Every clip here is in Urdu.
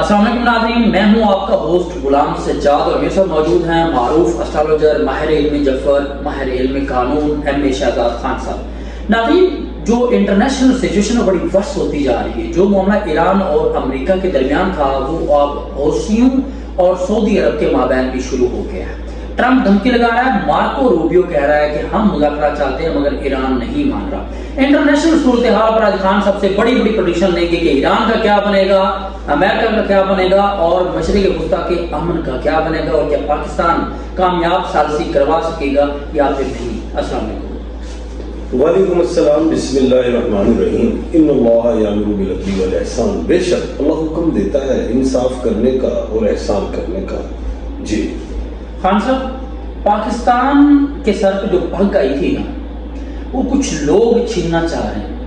السلام علیکم ناظرین، میں ہوں آپ کا ہوسٹ غلام سجاد اور میرے ساتھ موجود ہیں معروف اسٹرالوجر ماہر علم جعفر، ماہر علم قانون ایم شہزاد خان صاحب۔ ناظرین، جو انٹرنیشنل سچویشن بڑی ورس ہوتی جا رہی ہے، جو معاملہ ایران اور امریکہ کے درمیان تھا وہ اب حوثیوں اور سعودی عرب کے مابین بھی شروع ہو گیا ہے۔ ٹرمپ دھمکی لگا رہا ہے، مارکو روبیو کہہ رہا ہے کہ ہم مذاکرات چاہتے ہیں مگر ایران نہیں مان رہا۔ انٹرنیشنل صورتحال پر آج خان سب سے بڑی پریڈکشن لیں گے کہ ایران کا کیا بنے گا، امریکہ کا کیا بنے گا اور مشرق وسطیٰ کے امن کا کیا بنے گا، اور کیا پاکستان کامیاب ثالثی کروا سکے گا یا پھر نہیں۔ السلام علیکم۔ وعلیکم السلام۔ بسم اللہ الرحمن الرحیم۔ ان اللہ یامر بالعدل والاحسان۔ بے شک اللہ حکم دیتا ہے انصاف کرنے کا اور احسان کرنے کا۔ جی خان صاحب، پاکستان کے سر پہ جو پگ آئی تھی نا، وہ کچھ لوگ چھیننا چاہ رہے ہیں۔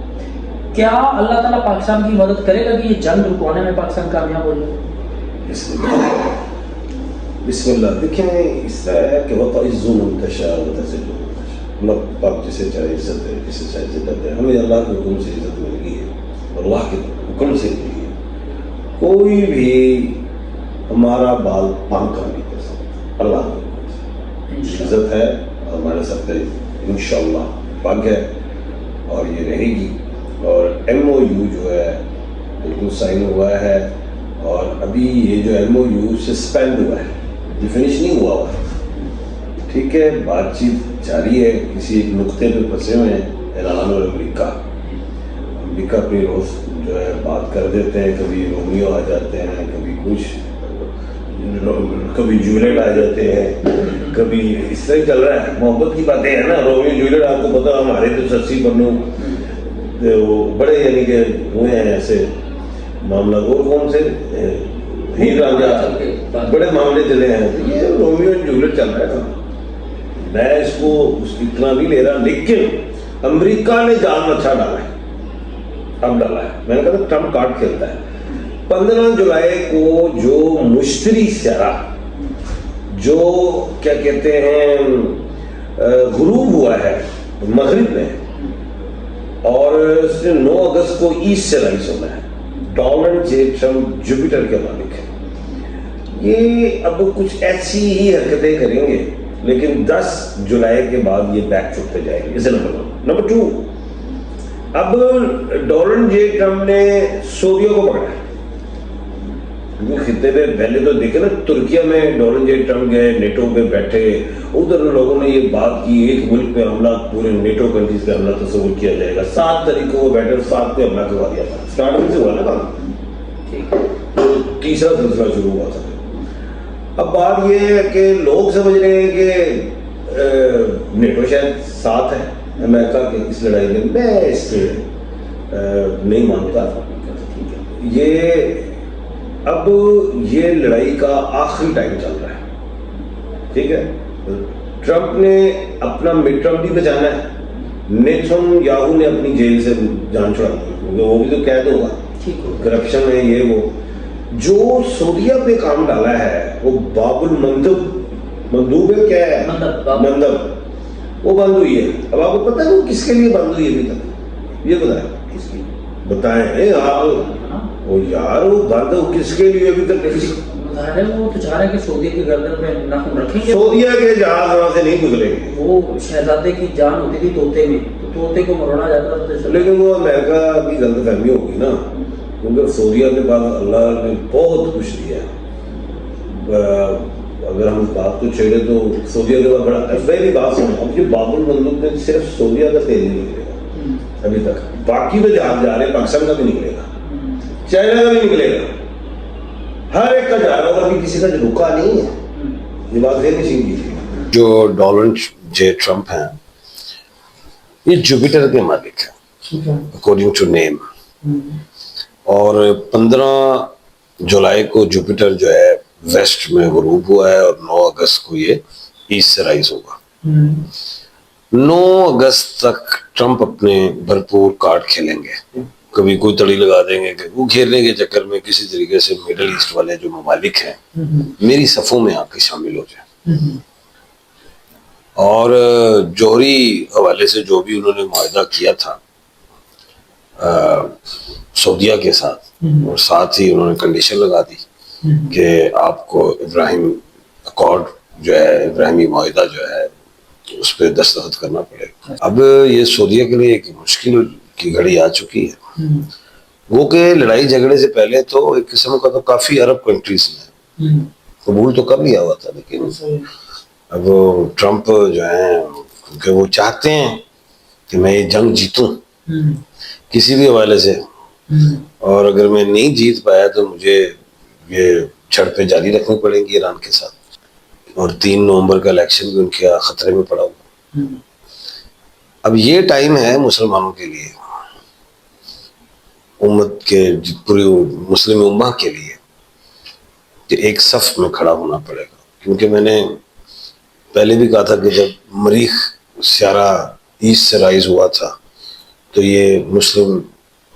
کیا اللہ تعالیٰ پاکستان کی مدد کرے گا کہ یہ جنگ رکوانے میں پاکستان کامیاب ہو جائے؟ بسم اللہ۔ دیکھیں اس طرح ہے کہ وَتَعِزُّ مَن تَشَاءُ وَتُذِلُّ مَن تَشَاءُ۔ اللہ پاک جسے چاہے عزت دے، جسے چاہے ذلت دے۔ ہمیں اللہ کے حکم سے عزت مل گئی ہے، اللہ کے حکم سے مل گئی ہے۔ کوئی بھی ہمارا بال پام کر نہیں کر سکتا، اللہ کے حکم سے عزت ہے اور ہمارے سب پہ انشاءاللہ پاک ہے اور یہ رہے گی۔ اور ایم او یو جو ہے بالکل سائن ہوا ہے، اور ابھی یہ جو ایم او یو سسپینڈ ہوا ہے، یہ فنش نہیں ہوا ہوا ہے، ٹھیک ہے۔ بات چیت جاری ہے، کسی ایک نقطے پہ پھنسے ہوئے ہیں ایران اور امریکہ اپنی روز جو ہے بات کر دیتے ہیں، کبھی رومیو آ جاتے ہیں، کبھی کچھ، کبھی جولیٹ آ جاتے ہیں، کبھی اس طرح چل رہا ہے۔ محبت کی باتیں ہیں نا، رومیو جولیٹ آپ کو پتا، ہمارے تو سرسی پنو وہ بڑے یعنی کہ ہوئے ہیں ایسے معاملہ، اور کون سے ہیر رانجھا بڑے معاملے چلے ہیں، یہ رومیو جولیٹ چل رہا تھا۔ میں اس کو اتنا نہیں لے رہا، لیکن امریکہ نے جال اچھا ڈالا ہے، اب ڈالا ہے۔ میں نے کہا تھا ٹرمپ کارڈ کھیلتا ہے۔ 15 جولائی کو جو مشتری سیارہ جو کیا کہتے ہیں غروب ہوا ہے مغرب میں، اور اس نے 9 اگست کو ایسٹ سے رائز ہونا ہے۔ ڈونلڈ جے ٹرمپ جوپیٹر کے مالک ہیں، یہ اب کچھ ایسی ہی حرکتیں کریں گے، لیکن 10 جولائی کے بعد یہ بیک چھٹتے جائے گی۔ اسے نمبر 2، اب ڈونلڈ جے ٹرمپ نے سعودیوں کو پکڑا ہے۔ خطے پہ پہلے تو دیکھے نا، ترکیہ میں ڈونلڈ جے ٹرمپ گئے، نیٹو پہ بیٹھے، ادھر لوگوں نے یہ بات کی ایک ملک پہ حملہ، پورے نیٹو کنٹریز پہ حملہ تصور کیا جائے گا۔ 7 تاریخ کو بیٹھے، 7 پہ حملہ کروا دیا تھا۔ اسٹارٹنگ سے ہوا نا کام، تیسرا سلسلہ شروع ہوا تھا۔ اب بات یہ ہے کہ لوگ سمجھ رہے ہیں کہ نیٹو شاید ساتھ ہے امریکہ کے اس لڑائی میں۔ میں اس سے نہیں مانتا۔ اب یہ لڑائی کا آخری ٹائم چل رہا ہے، ٹھیک ہے۔ ٹرمپ نے اپنا مڈ ٹرم بھی بچانا ہے، نیتن یاہو نے اپنی جیل سے جان چھڑانی ہے، کیونکہ وہ بھی تو قید ہوگا، کرپشن ہے یہ وہ۔ جو سعودیہ پہ کام ڈالا ہے وہ باب المندب، مندوب ہے کیا ہے، مندب، وہ بند ہوئی ہے۔ اب آپ کو پتہ ہے وہ کس کے لیے بند ہوئی ہے ابھی تک؟ یہ بتائیں آپ، وہ یار وہ بند ہو کس کے لیے ابھی تک؟ وہ تو چاہ رہے ہیں کہ سعودیہ کی گردن پہ ناخن رکھیں گے، سعودیہ کے جہاز وہاں سے نہیں گزرے گے۔ وہ شہزادے کی جان ہوتی تھی طوطے میں، تو طوطے کو مروڑا جاتا تھا۔ لیکن وہ امریکہ کی غلط فہمی ہوگی نا، کیونکہ سعودیہ کے پاس اللہ نے بہت کچھ دیا ہے۔ اگر ہم بات کو چھیڑے تو سعودیہ کے پاس بڑا، پہلی بات سنو، اب یہ باب المندب میں صرف سعودیہ کا تیل نہیں نکلے گا ابھی تک، باقی تو جہاز جا رہے ہیں، پاکستان کا بھی نکلے گا، چائنا کا بھی نکلے گا، ہر ایک کا جا رہا ہوگا، کسی کا جو رکا نہیں ہے۔ یہ بات پھر نہیں سیکھی تھی۔ جو ڈونلڈ جے ٹرمپ ہیں یہ جوپیٹر کے مالک ہیں اکارڈنگ ٹو نیم، اور 15 جولائی کو جوپیٹر جو ہے ویسٹ میں غروب ہوا ہے، اور 9 اگست کو یہ ایسٹ سے رائز ہوگا۔ 9 اگست تک ٹرمپ اپنے بھرپور کارڈ کھیلیں گے، کبھی کوئی تڑی لگا دیں گے کہ وہ کھیلنے کے چکر میں کسی طریقے سے مڈل ایسٹ والے جو ممالک ہیں میری صفوں میں آ کے شامل ہو جائیں، اور جوہری حوالے سے جو بھی انہوں نے معاہدہ کیا تھا سعودیہ کے ساتھ، اور ساتھ ہی انہوں نے کنڈیشن لگا دی کہ آپ کو ابراہیم اکارڈ جو ہے، ابراہیمی معاہدہ جو ہے، اس پہ دستخط کرنا پڑے گا۔ اب یہ سعودیہ کے لیے ایک مشکل کی گھڑی آ چکی ہے، وہ کہ لڑائی جھگڑے سے پہلے تو ایک قسم کا تو کافی عرب کنٹریز نے قبول تو کر لیا ہوا تھا، لیکن اب ٹرمپ جو ہیں کیونکہ وہ چاہتے ہیں کہ میں یہ جنگ جیتوں کسی بھی حوالے سے، اور اگر میں نہیں جیت پایا تو مجھے یہ جھڑپیں جاری رکھنی پڑیں گی ایران کے ساتھ، اور 3 نومبر کا الیکشن بھی ان کے خطرے میں پڑا ہوا۔ اب یہ ٹائم ہے مسلمانوں کے لیے، امت کے پوری مسلم امہ کے لیے، کہ ایک صف میں کھڑا ہونا پڑے گا، کیونکہ میں نے پہلے بھی کہا تھا کہ جب مریخ سیارہ ایسٹ سے رائز ہوا تھا تو یہ مسلم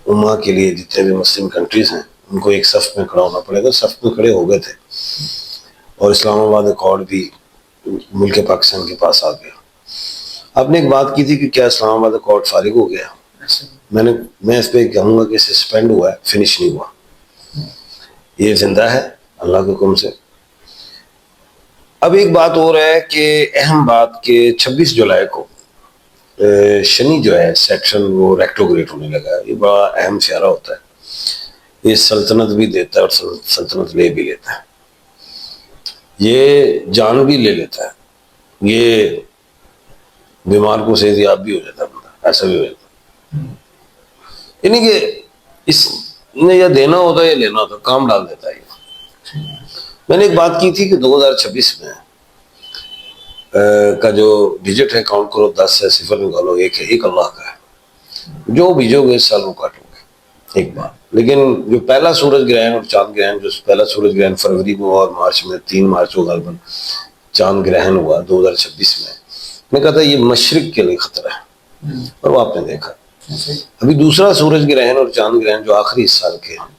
امہ کے لیے جتنے بھی مسلم کنٹریز ہیں ان کو ایک صف میں کھڑا ہونا پڑے گا۔ صف میں کھڑے ہو گئے تھے، اور اسلام آباد ایکارڈ بھی ملک پاکستان کے پاس آ گیا۔ آپ نے ایک بات کی تھی کہ کیا اسلام آباد ایکارڈ فارغ ہو گیا؟ میں اس پہ کہوں گا کہ سسپینڈ ہوا ہے، فنش نہیں ہوا، یہ زندہ ہے اللہ کے حکم سے۔ اب ایک بات اور ہے کہ اہم بات کہ 26 جولائی کو شنی جو ہے سیکشن وہ ریکٹوگریٹ ہونے لگا ہے۔ یہ بڑا اہم سیارہ ہوتا ہے، یہ سلطنت بھی دیتا ہے اور سلطنت لے بھی لیتا ہے، یہ جان بھی لے لیتا ہے، یہ بیمار کو صحت یاب بھی ہو جاتا ہے بندہ، ایسا بھی ہو جاتا ہے، یعنی کہ اس نے یا دینا ہوتا ہے یا لینا ہوتا ہے، کام ڈال دیتا ہے یہ۔ میں نے ایک بات کی تھی کہ 2026 میں کا جو ڈیجٹ ہے کاؤنٹ کرو، 10 ہے، 0 نکالو، 1 ہے، 1 اللہ کا ہے، جو بیجو گے اس سال وہ کاٹو گے، ایک بات۔ لیکن جو پہلا سورج گرہن اور چاند گرہن، جو پہلا سورج گرہن فروری میں اور مارچ میں، 3 مارچ کو غالباً چاند گرہن ہوا 2026 میں کہا تھا یہ مشرق کے لیے خطرہ ہے، اور وہ آپ نے دیکھا۔ ابھی دوسرا سورج گرہن اور چاند گرہن جو آخری اس سال کے ہیں،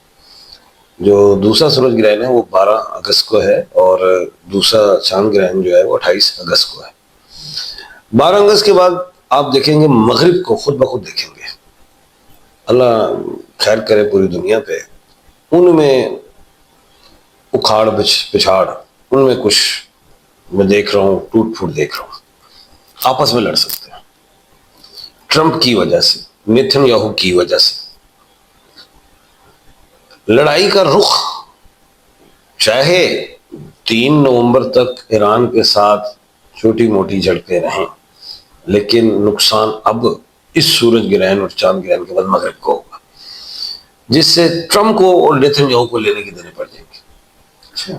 جو دوسرا سورج گرہن ہے وہ 12 اگست کو ہے، اور دوسرا چاند گرہن جو ہے وہ 28 اگست کو ہے۔ 12 اگست کے بعد آپ دیکھیں گے مغرب کو خود بخود دیکھیں گے، اللہ خیر کرے پوری دنیا پہ، ان میں اکھاڑ پچھاڑ، ان میں کچھ میں دیکھ رہا ہوں، ٹوٹ پھوٹ دیکھ رہا ہوں، آپس میں لڑ سکتے ہیں ٹرمپ کی وجہ سے، نیتن یاہو کی وجہ سے۔ لڑائی کا رخ چاہے 3 نومبر تک ایران کے ساتھ چھوٹی موٹی جھڑپیں رہیں، لیکن نقصان اب اس سورج گرہن اور چاند گرہن کے بعد مغرب کو ہوگا، جس سے ٹرمپ کو اور نیتن یاہو کو لینے کی دینے پڑ جائیں گے۔ اچھا،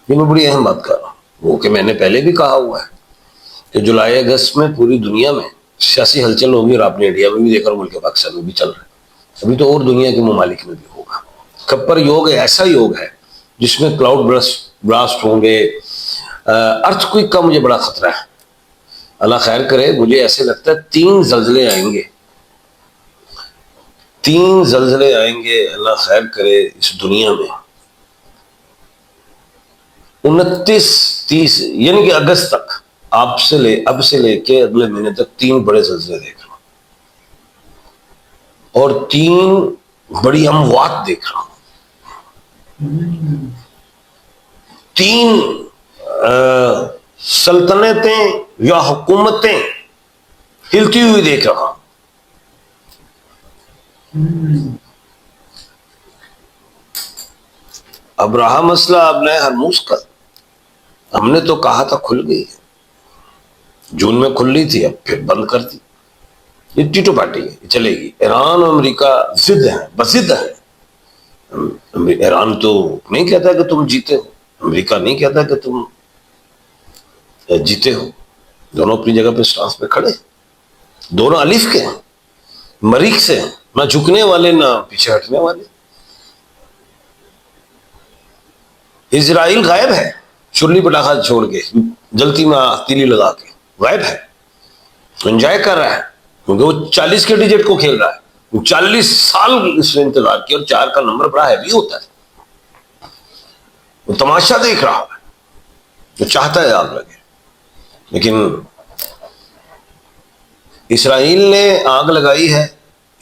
یہ میں بڑی اہم بات کر رہا ہوں، وہ کہ میں نے پہلے بھی کہا ہوا ہے کہ جولائی اگست میں پوری دنیا میں سیاسی ہلچل ہوگی، اور آپ نے انڈیا میں بھی دیکھا اور ملک پاکستان میں بھی چل رہا ہے، ابھی تو اور دنیا کے ممالک میں بھی ہوگا۔ کپر یوگ ایسا یوگ ہے جس میں کلاؤڈ براسٹ ہوں گے، ارتھ کوئک کا مجھے بڑا خطرہ ہے، اللہ خیر کرے۔ مجھے ایسے لگتا ہے 3 زلزلے آئیں گے، 3 زلزلے آئیں گے، اللہ خیر کرے اس دنیا میں، 29 30 یعنی کہ اگست تک، اب سے لے کے اگلے مہینے تک 3 بڑے زلزلے دیکھ رہا ہوں، اور 3 بڑی اموات دیکھ رہا ہوں، 3 سلطنتیں یا حکومتیں ہلتی ہوئی دیکھ رہا ہوں۔ ابراہ مسئلہ اب نئے ہرموز کا، ہم نے تو کہا تھا کھل گئی، جون میں کھل رہی تھی، اب پھر بند کر دی، یہ ٹیٹو پارٹی ہے، یہ چلے گی۔ ایران اور امریکہ ضد ہیں، بضد ہیں۔ ایران تو نہیں کہتا کہ تم جیتے ہو، امریکہ نہیں کہتا کہ تم جیتے ہو، دونوں اپنی جگہ پہ سٹانس پہ کھڑے، دونوں الف کے ہیں، مریخ سے ہیں، نہ جھکنے والے نہ پیچھے ہٹنے والے۔ اسرائیل غائب ہے، چرلی پٹاخہ چھوڑ کے، جلتی میں تیلی لگا کے غائب ہے، انجوائے کر رہا ہے، کیونکہ وہ 40 کے ڈیجٹ کو کھیل رہا ہے، 40 سال اس نے انتظار کیا، اور 4 کا نمبر بڑا ہیوی ہوتا ہے، وہ تماشا دیکھ رہا ہے، وہ چاہتا ہے آگ لگے۔ لیکن اسرائیل نے آگ لگائی ہے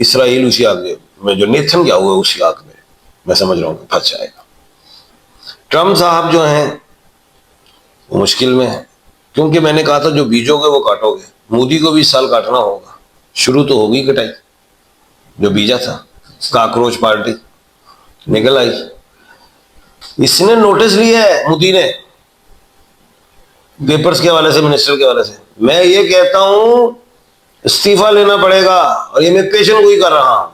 اسرائیل اسی آگ میں جو نیتھن کیا ہوا اسی آگ میں میں سمجھ رہا ہوں کہ پھنس جائے گا. ٹرمپ صاحب جو ہیں وہ مشکل میں ہیں، کیونکہ میں نے کہا تھا جو بیجو گے وہ کاٹو گے. مودی کو بھی اس سال کاٹنا ہوگا، شروع تو ہوگی کٹائی. جو بیجا تھا کاکروچ پارٹی نکل آئی. اس نے نوٹس لیا ہے مودی نے پیپرز کے حوالے سے، منسٹر کے حوالے سے. میں یہ کہتا ہوں استعفیٰ لینا پڑے گا، اور یہ میں پیشن گوئی کر رہا ہوں.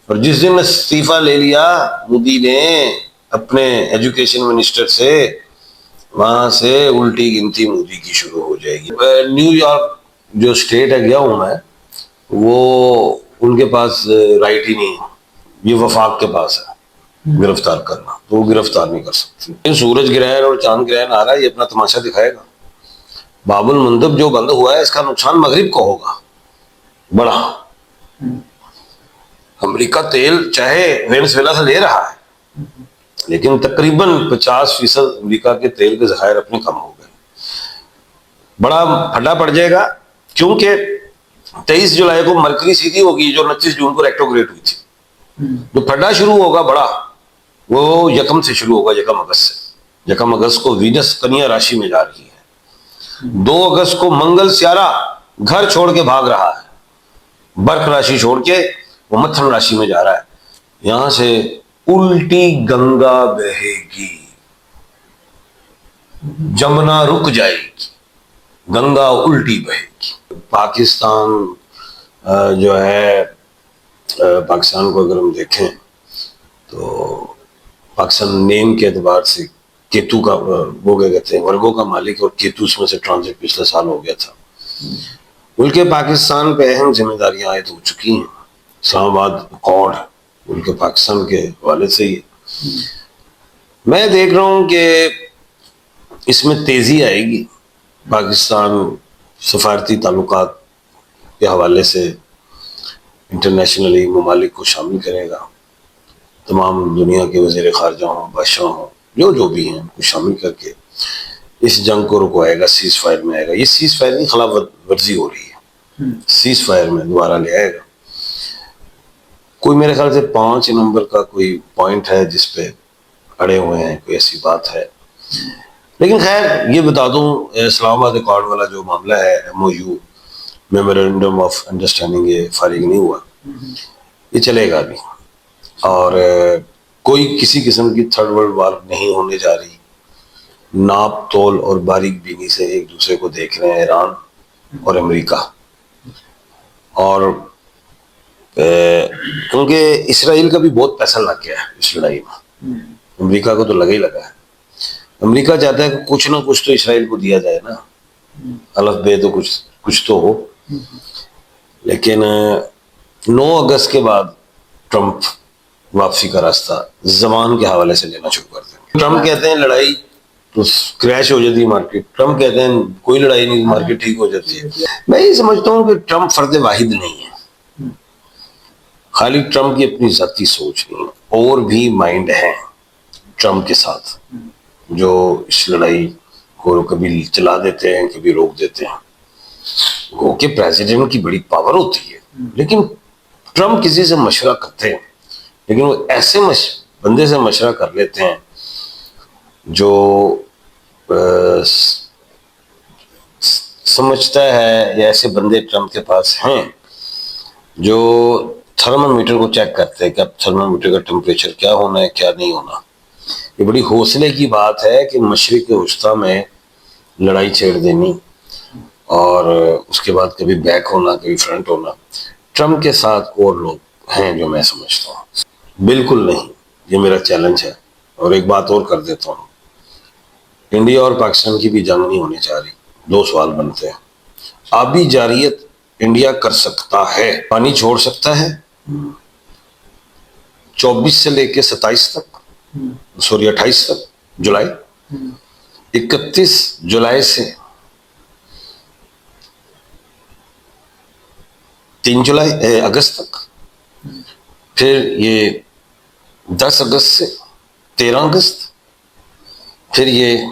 اور جس دن استعفیٰ لے لیا مودی نے اپنے ایجوکیشن منسٹر سے، وہاں سے الٹی گنتی مودی کی شروع ہو جائے گی. نیو یارک جو اسٹیٹ ہے گیا ہوں میں، وہ ان کے پاس رائٹ ہی نہیں ہے، یہ وفاق کے پاس ہے گرفتار کرنا، تو وہ گرفتار نہیں کر سکتے. سورج گرہن اور چاند گرہن آ رہا ہے، یہ اپنا تماشا دکھائے گا. باب المندب جو بند ہوا ہے اس کا نقصان مغرب کو ہوگا بڑا. امریکہ تیل چاہے وینزویلا سے لے رہا ہے، لیکن تقریباً 50% امریکہ کے تیل کے ذخائر اپنے کم ہو گئے. بڑا پھڈا پڑ جائے گا، کیونکہ 23 جولائی کو مرکری سیدھی ہوگی جو 29 جون کو ریکٹوگریٹ ہوئی تھی. جو پھڈا شروع ہوگا بڑا، وہ 1 سے شروع ہوگا، 1 اگست سے. 1 اگست کو وینس کنیا راشی میں جا رہی ہے. 2 اگست کو منگل سیارہ گھر چھوڑ کے بھاگ رہا ہے، برق راشی چھوڑ کے وہ متھن راشی میں جا رہا ہے. یہاں سے الٹی گنگا بہے گی، جمنا رک جائے گی، گنگا الٹی بہے گی. پاکستان جو ہے، پاکستان کو اگر ہم دیکھیں تو پاکستان نیم کے اعتبار سے کیتو کا وہ کیا کہتے ہیں ورگوں کا مالک، اور کیتو اس میں سے ٹرانزٹ پچھلے سال ہو گیا تھا. بلکہ پاکستان پہ اہم ذمہ داریاں عائد ہو چکی ہیں. اسلام آباد اکارڈ بلکہ پاکستان کے حوالے سے ہی میں دیکھ رہا ہوں کہ اس میں تیزی آئے گی. پاکستان سفارتی تعلقات کے حوالے سے انٹرنیشنلی ممالک کو شامل کرے گا. تمام دنیا کے وزیر خارجہ ہوں، بادشاہ ہوں، جو بھی ہیں، کو شامل کر کے اس جنگ کو رکوائے گا. سیز فائر میں آئے گا. یہ سیز فائر کی خلاف ورزی ہو رہی ہے، سیز فائر میں دوبارہ لے آئے گا. کوئی میرے خیال سے 5 نمبر کا کوئی پوائنٹ ہے جس پہ اڑے ہوئے ہیں، کوئی ایسی بات ہے. لیکن خیر یہ بتا دوں، اسلام آباد اکارڈ والا جو معاملہ ہے، M O U memorandum of understanding, یہ فارغ نہیں ہوا، یہ چلے گا ابھی. اور کوئی کسی قسم کی تھرڈ ورلڈ وار نہیں ہونے جا رہی. ناپ تول اور باریک بینی سے ایک دوسرے کو دیکھ رہے ہیں ایران اور امریکہ. اور کیونکہ اسرائیل کا بھی بہت پیسہ لگ گیا ہے اس لڑائی میں، امریکہ کو تو لگا ہی لگا ہے. امریکہ چاہتا ہے کہ کچھ نہ کچھ تو اسرائیل کو دیا جائے نا، الف بے تو کچھ تو ہو. لیکن 9 اگست کے بعد ٹرمپ واپسی کا راستہ زبان کے حوالے سے لینا شروع کر دیں. ٹرمپ کہتے ہیں لڑائی تو کریش ہو جاتی ہے مارکیٹ، ٹرمپ کہتے ہیں کوئی لڑائی نہیں، مارکیٹ ٹھیک ہو جاتی ہے. میں یہ سمجھتا ہوں کہ ٹرمپ فرد واحد نہیں ہے، خالی ٹرمپ کی اپنی ذاتی سوچ نہیں، اور بھی مائنڈ ہیں ٹرمپ کے ساتھ جو اس لڑائی کو کبھی چلا دیتے ہیں، کبھی روک دیتے ہیں. وہ کہ پریزیڈنٹ کی بڑی پاور ہوتی ہے، لیکن ٹرمپ کسی سے مشورہ کرتے ہیں، لیکن وہ ایسے بندے سے مشورہ کر لیتے ہیں جو سمجھتا ہے، یا ایسے بندے ٹرمپ کے پاس ہیں جو تھرمل میٹر کو چیک کرتے ہیں کہ اب تھرمل میٹر کا ٹمپریچر کیا ہونا ہے، کیا نہیں ہونا. یہ بڑی حوصلے کی بات ہے کہ مشرق وسطیٰ میں لڑائی چھیڑ دینی اور اس کے بعد کبھی بیک ہونا، کبھی فرنٹ ہونا. ٹرمپ کے ساتھ اور لوگ ہیں جو میں سمجھتا ہوں. بالکل نہیں، یہ میرا چیلنج ہے. اور ایک بات اور کر دیتا ہوں، انڈیا اور پاکستان کی بھی جنگ نہیں ہونے جا رہی. 2 سوال بنتے ہیں. آبی جارحیت انڈیا کر سکتا ہے، پانی چھوڑ سکتا ہے 24 سے لے کے 27 تک، 28 تک جولائی، 31 جولائی سے 3 اگست تک، پھر یہ 10 اگست سے 13 اگست، پھر یہ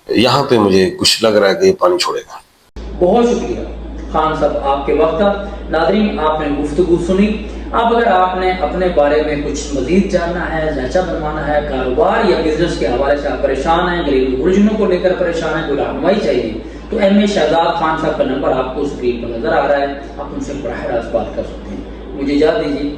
یہاں پہ مجھے کچھ لگ رہا ہے کہ یہ پانی چھوڑے گا. بہت شکریہ خان صاحب آپ کے وقت کا. ناظرین آپ نے گفتگو سنی. اب اگر آپ نے اپنے بارے میں کچھ مزید جاننا ہے, ذائچہ بنوانا ہے, کاروبار یا بزنس کے حوالے سے آپ پریشان ہیں, گھریلو الجھنوں کو لے کر پریشان ہیں, کوئی رہنمائی چاہیے, تو ایم اے شہزاد خان صاحب کا نمبر آپ کو اسکرین پر نظر آ رہا ہے, آپ ان سے براہ راست بات کر سکتے ہیں. مجھے اجازت دیجیے.